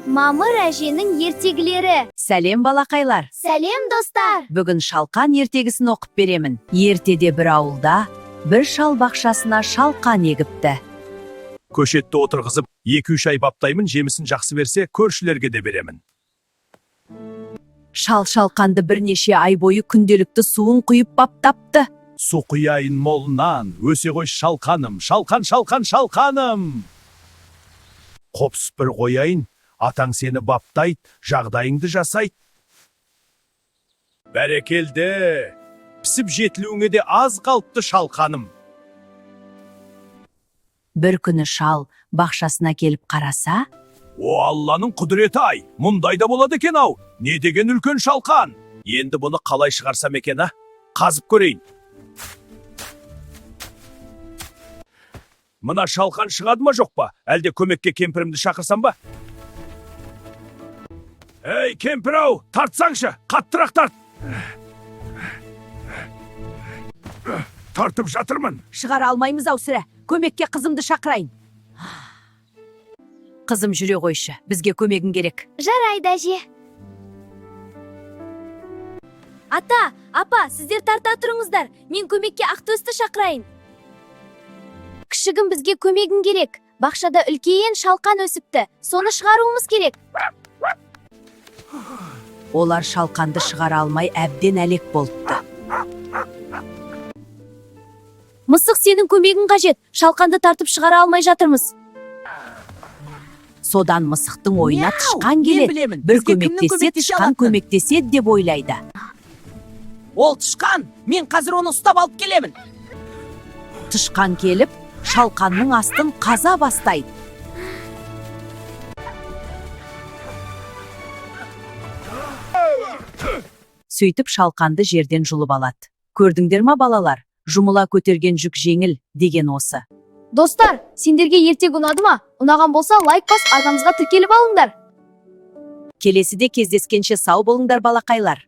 Мамыр әженің ертегілері. Сәлем балақайлар. Сәлем достар. Бүгін шалқан ертегісін оқып беремін. Ертеде бір ауылда бір шал бақшасына шалқан егіпті. Көшетті отырғызып, 2-3 ай баптаймын, жемісін жақсы берсе, көршілерге де беремін. Шал шалқанды бірнеше ай бойы күнделікті суын құйып баптапты. Су құяйын молынан, өсе ғой шалқаным, шалқаным. Қопсыз бір қояйын, атаң сені баптайды, жағдайыңды жасайды. Бәрекелді, пісіп жетілуіңе де аз қалыпты шалқаным. Бір күні шал бақшасына келіп қараса, О, Алланың құдіреті ай, мұндай да болады екен ау, не деген үлкен шалқан. Енді бұны қалай шығарсам екен, а? Қазып көрейін. Мына шалқан шығады ма жоқ па? Әлде көмекке кемпірімді шақырсам ба? Ей, кемпір-ау, тартсаңшы, қаттырақ тарт. Тартып жатырмын. шығара алмаймыз ау сірә, көмекке қызымды шақырайын. Қызым жүре қойшы, бізге көмегің керек. Жарайды әже. Ата, апа, сіздер тарта тұрыңыздар. Мен көмекке Ақтөсті шақырайын. Кішігім, бізге көмегің керек. Бақшада үлкейен шалқан өсіпті. Соны шығаруымыз керек. Олар шалқанды шығара алмай әбден әлек болыпты. Мысық, сенің көмегің қажет. Шалқанды тартып шығара алмай жатырмыз. Содан мысықтың ойына тышқан келеді. Бір көмектесе, тышқан көмектеседі деп ойлайды. Ол тышқан, мен қазір оны ұстап алып келемін. Тышқан келіп, шалқанның астын қаза бастайды. Сөйтіп шалқанды жерден жұлып алады. Көрдіңдер ма балалар? Жұмыла көтерген жүк жеңіл деген осы. Достар, сендерге ертегі ұнады ма? Ұнаған болса лайк бас, арнамызға тіркеліп алыңдар. Келесіде кездескенше сау болыңдар балақайлар.